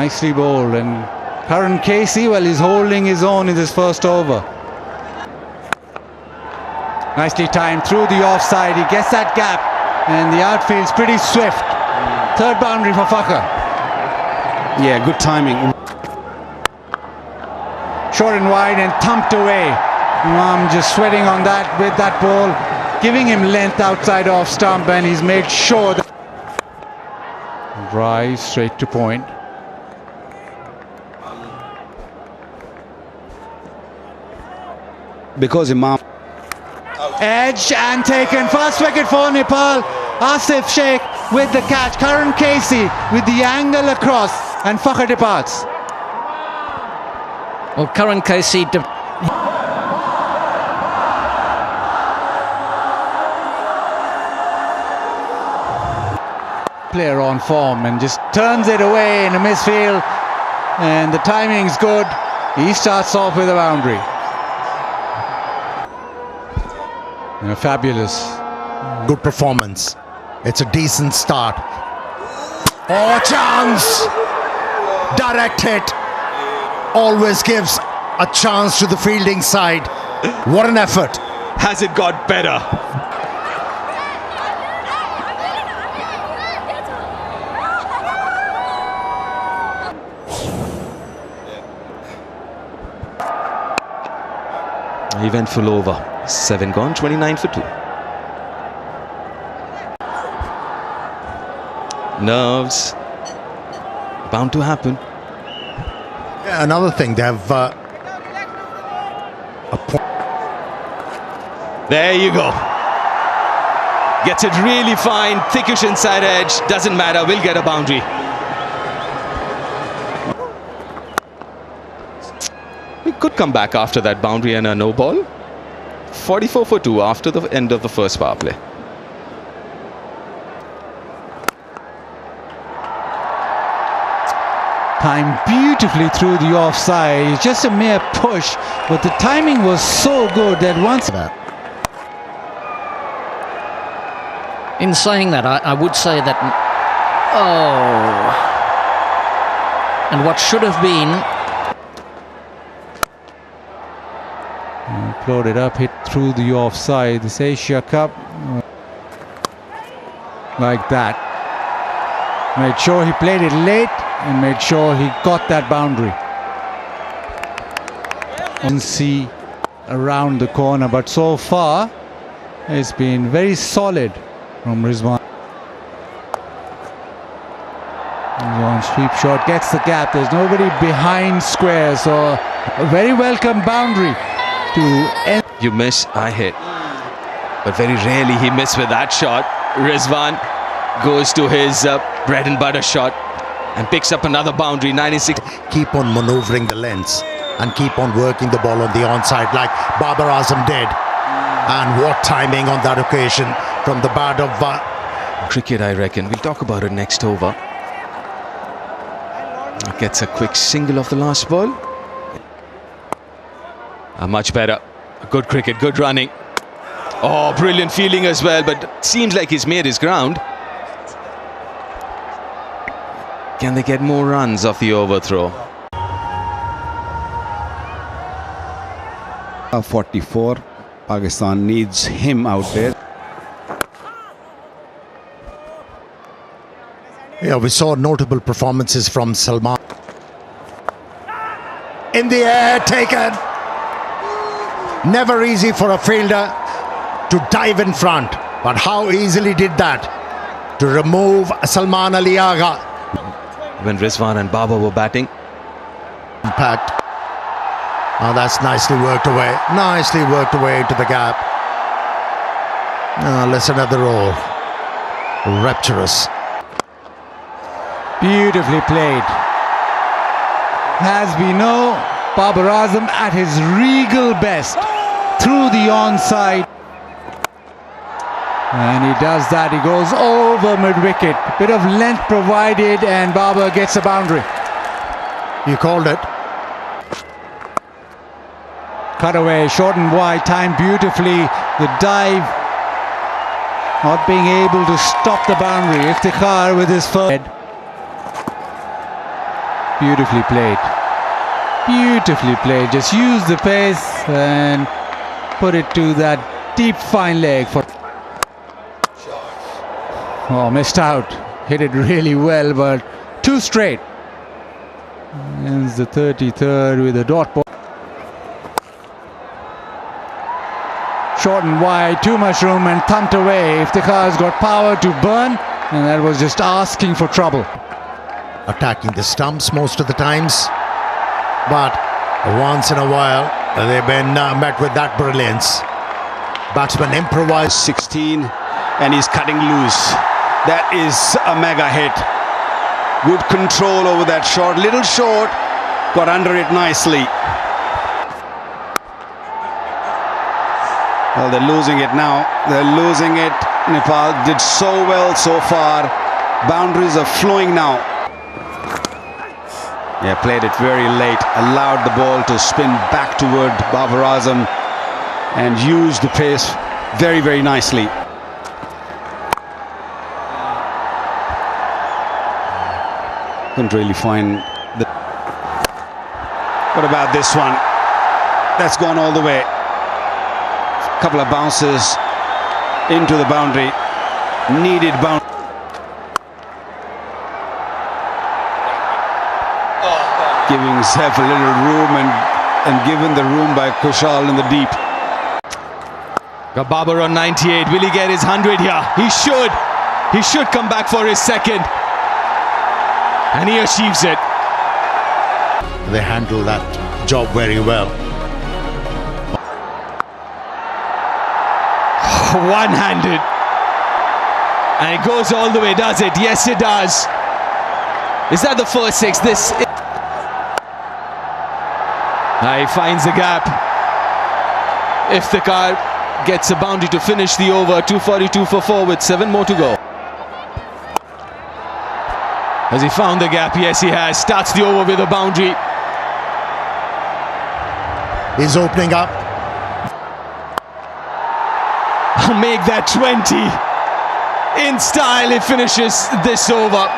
Nicely bowled. And Karan Casey, well, he's holding his own in this first over. Nicely timed through the offside. He gets that gap, and the outfield's pretty swift. Third boundary for Fakar. Yeah, good timing. Short and wide and thumped away. Imam just sweating on that with that ball, giving him length outside off stump, and he's made sure that drive straight to point. Because Imam Edge and taken. First wicket for Nepal. Asif Sheikh with the catch. Karan Casey with the angle across, and Fakar departs. Well, Karan Casey player on form and just turns it away in a misfield, and the timing's good. He starts off with a boundary. Fabulous. Good performance. It's a decent start. Oh, chance! Direct hit. Always gives a chance to the fielding side. What an effort. has it got better? He went full over. 7 gone, 29 for 2. Nerves. Bound to happen. Yeah, another thing, they have a point. There you go. Gets it really fine. Thickish inside edge. Doesn't matter. We'll get a boundary. We could come back after that boundary and a no ball. 44 for 2 after the end of the first power play. Timed beautifully through the offside. It's just a mere push, but the timing was so good that once... In saying that, I would say that... Oh... And what should have been... Floated up, hit through the offside. This Asia Cup, like that. Made sure he played it late and made sure he got that boundary. And see around the corner, but so far it's been very solid from Rizwan. Rizwan sweep shot, gets the gap. There's nobody behind square, so a very welcome boundary. You miss, I hit. But very rarely he missed with that shot. Rizwan goes to his bread and butter shot and picks up another boundary, 96. Keep on manoeuvring the lengths and keep on working the ball on the onside like Babar Azam did. And what timing on that occasion from the bat of... Cricket, I reckon. We'll talk about it next over. Gets a quick single off the last ball. Much better. Good cricket, good running. Oh, brilliant fielding as well, but seems like he's made his ground. Can they get more runs off the overthrow? 44. Pakistan needs him out there. Yeah, we saw notable performances from Salman. In the air, taken. Never easy for a fielder to dive in front, but how easily did that to remove Salman Ali Agha. When Rizwan and Baba were batting. Impact. Oh, that's nicely worked away. Nicely worked away into the gap. Listen at the roll. Rapturous. Beautifully played. As we know, Babar Azam at his regal best through the onside. And he does that. He goes over mid-wicket. Bit of length provided and Babar gets a boundary. You called it. Cut away, short and wide, timed beautifully. The dive, not being able to stop the boundary. Iftikhar with his first head. Beautifully played. Beautifully played. Just use the pace and put it to that deep fine leg for. Oh, missed out. Hit it really well, but too straight. Ends the 33rd with a dot ball. Short and wide, too much room and thumped away. Iftikhar's got power to burn, and that was just asking for trouble. Attacking the stumps most of the times, but once in a while they've been met with that brilliance. Batsman improvised. 16 and he's cutting loose. That is a mega hit. Good control over that shot. Little short, got under it nicely. Well, they're losing it now. They're losing it. Nepal did so well so far. Boundaries are flowing now. Yeah, played it very late. Allowed the ball to spin back toward Babar Azam and used the pace very, very nicely. Couldn't really find the. What about this one? That's gone all the way. Couple of bounces into the boundary. Needed boundary. Giving himself a little room and given the room by Kushal in the deep. Got Babar on 98. Will he get his 100 here? He should. He should come back for his second. And he achieves it. They handle that job very well. One-handed. And it goes all the way, does it? Yes, it does. Is that the first six? This. He finds the gap. Iftikhar gets a boundary to finish the over. 242 for 4 with 7 more to go. Has he found the gap? Yes, he has. Starts the over with a boundary. He's opening up. Make that 20. In style, he finishes this over.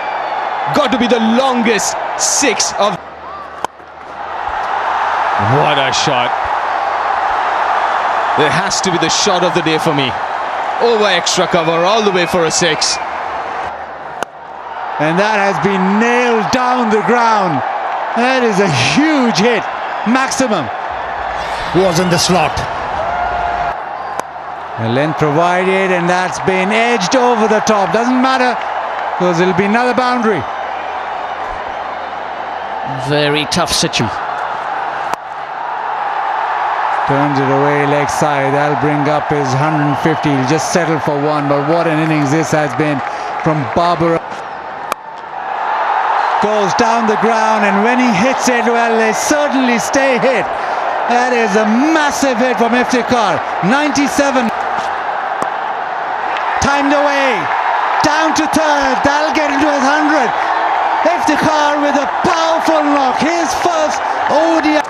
Got to be the longest 6 of. What a shot. There has to be the shot of the day for me. Over extra cover, all the way for a 6. And that has been nailed down the ground. That is a huge hit. Maximum. Was in the slot. The length provided, and that's been edged over the top. Doesn't matter, because it'll be another boundary. Very tough situation. Turns it away leg side. That'll bring up his 150. He'll just settle for 1. But what an innings this has been from Babar. Goes down the ground, and when he hits it, well, they certainly stay hit. That is a massive hit from Iftikhar. 97. Timed away. Down to third. That'll get into his 100. Iftikhar with a powerful knock. His first ODI.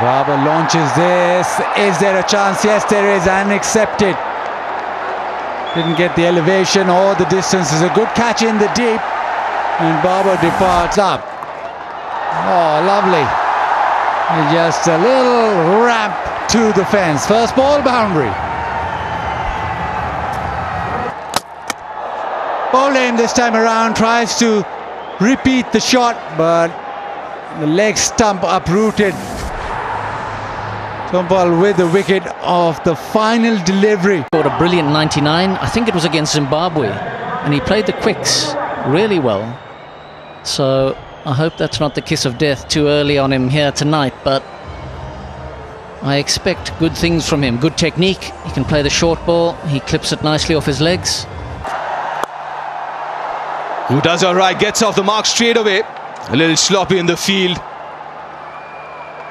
Babar launches this. Is there a chance? Yes, there is, and accepted. Didn't get the elevation or the distance. It's a good catch in the deep, and Babar departs up. Oh, lovely. Just a little ramp to the fence. First ball, boundary. Bowling this time around tries to repeat the shot, but the leg stump uprooted. Ball with the wicket of the final delivery. Scored a brilliant 99. I think it was against Zimbabwe, and he played the quicks really well. So I hope that's not the kiss of death too early on him here tonight, but I expect good things from him. Good technique. He can play the short ball. He clips it nicely off his legs. Who does all right, gets off the mark straight away. A little sloppy in the field.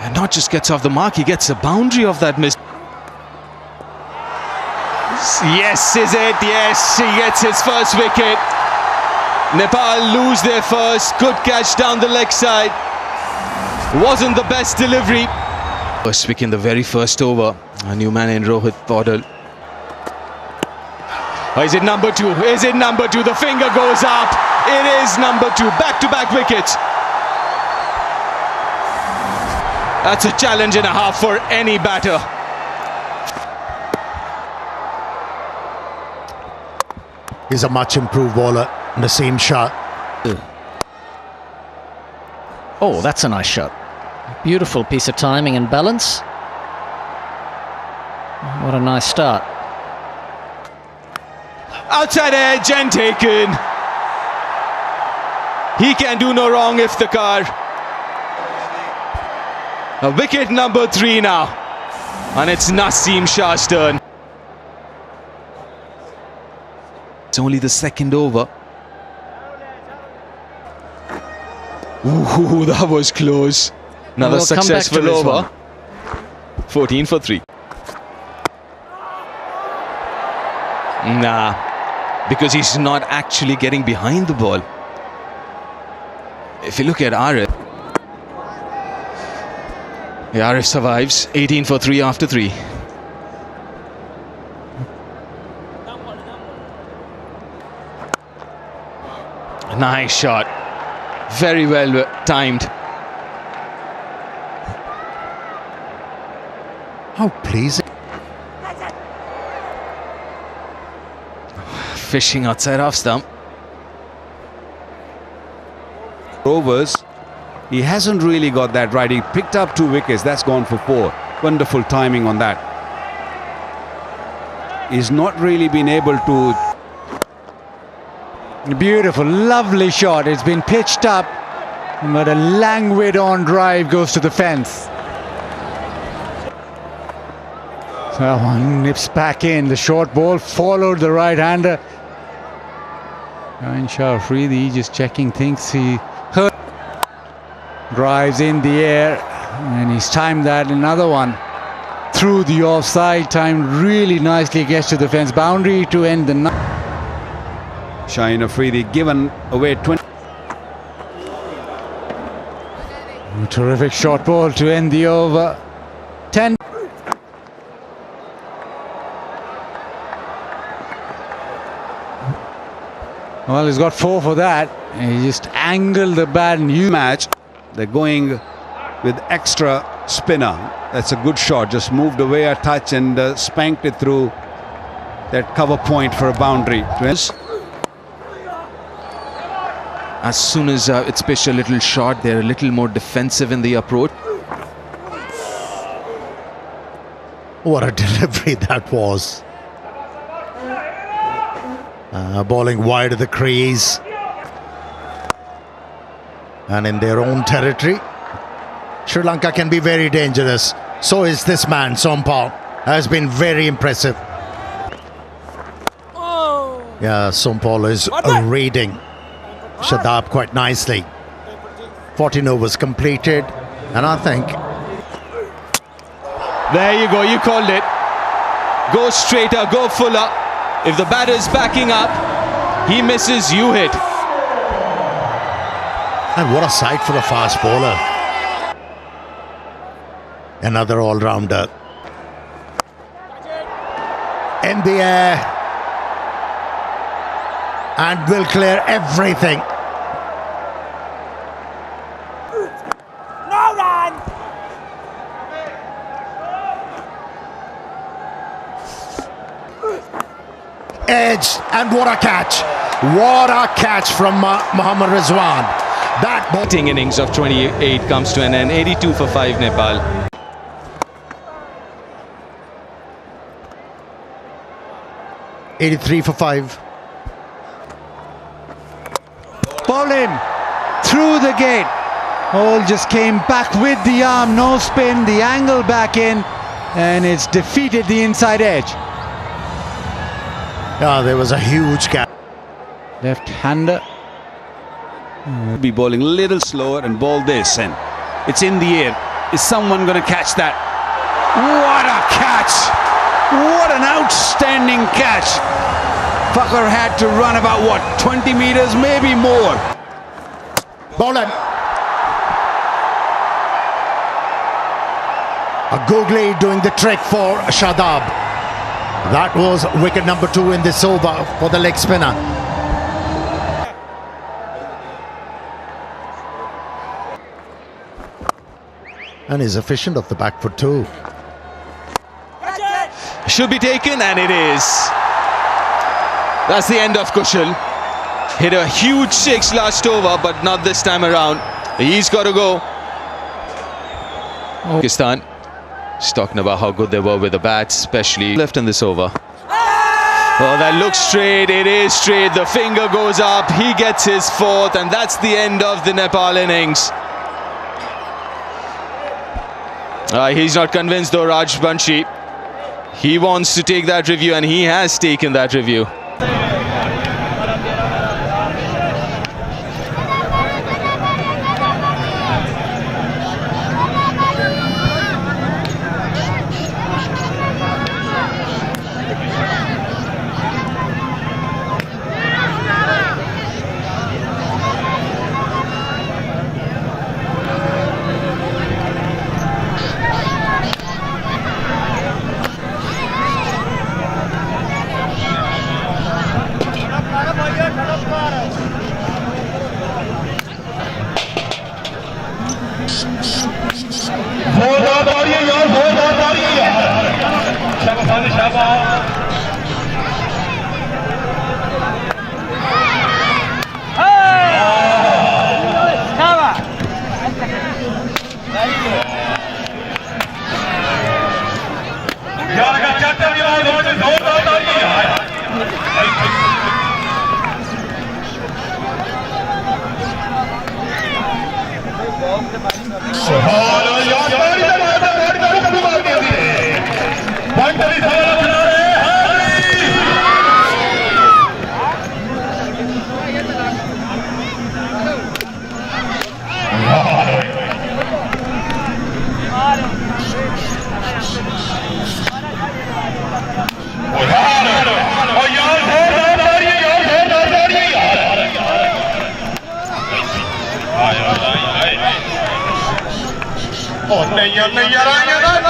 And not just gets off the mark, he gets a boundary of that miss. Yes, is it? Yes, he gets his first wicket. Nepal lose their first. Good catch down the leg side. Wasn't the best delivery. First wicket in the very first over. A new man in Rohit Paudel. Or is it number 2? Is it number 2? The finger goes up. It is number 2. Back-to-back wickets. That's a challenge and a half for any batter. He's a much improved bowler, Naseem Shah. Oh, that's a nice shot. Beautiful piece of timing and balance. What a nice start. Outside edge and taken. He can do no wrong if the car. A wicket number 3 now. And it's Naseem Shah's turn. It's only the second over. Ooh, that was close. Another We'll come back to successful this over. one. 14 for 3. Nah, because he's not actually getting behind the ball. If you look at Arif, Arif survives. 18 for 3 after 3. Nice shot. Very well timed. How pleasing. Fishing outside off stump. Overs, he hasn't really got that right. He picked up 2 wickets. That's gone for 4. Wonderful timing on that. He's not really been able to. Beautiful, lovely shot. It's been pitched up, but a languid on drive goes to the fence. So one nips back in. The short ball followed the right-hander. Shah Afridi just checking things. He hurt. Drives in the air, and he's timed that. Another one through the offside, timed really nicely. Gets to the fence boundary to end the night. Shaheen Afridi given away 20. Terrific short ball to end the over. 10. Well, he's got 4 for that. He just angled the bat and Match. They're going with extra spinner. That's a good shot. Just moved away a touch and spanked it through that cover point for a boundary. As soon as it's pitched a little short, they're a little more defensive in the approach. What a delivery that was. Bowling wide of the crease. And in their own territory, Sri Lanka can be very dangerous. So is this man, Sompal. Has been very impressive. Yeah, Sompal is reading Shadab quite nicely. 14 overs completed, and I think There you go, you called it. Go straighter, go fuller. If the batter's backing up, he misses, you hit. and what a sight for a fast bowler. Another all-rounder. In the air, and will clear everything. No run! Edge, and what a catch. What a catch from Mohammad Rizwan. That ball. Batting innings of 28 comes to an end. 82 for 5 Nepal. '83 for 5. Ball in through the gate. All just came back with the arm, no spin, the angle back in, and it's defeated the inside edge. Yeah, there was a huge gap. Left-hander. Be bowling a little slower and bowl this, and it's in the air. Is someone going to catch that? What a catch! What an outstanding catch! Fucker had to run about what, 20 meters, maybe more. Bowling. A googly doing the trick for Shadab. That was wicket number 2 in this over for the leg spinner. And he's efficient off the back foot too. Should be taken, and it is. That's the end of Kushal. Hit a huge six last over, but not this time around. He's got to go. Pakistan just talking about how good they were with the bats, especially left in this over. Oh, that looks straight. It is straight. The finger goes up. He gets his fourth, and that's the end of the Nepal innings. He's not convinced though, Raj Banshi. He wants to take that review, and he has taken that review. नहीं यार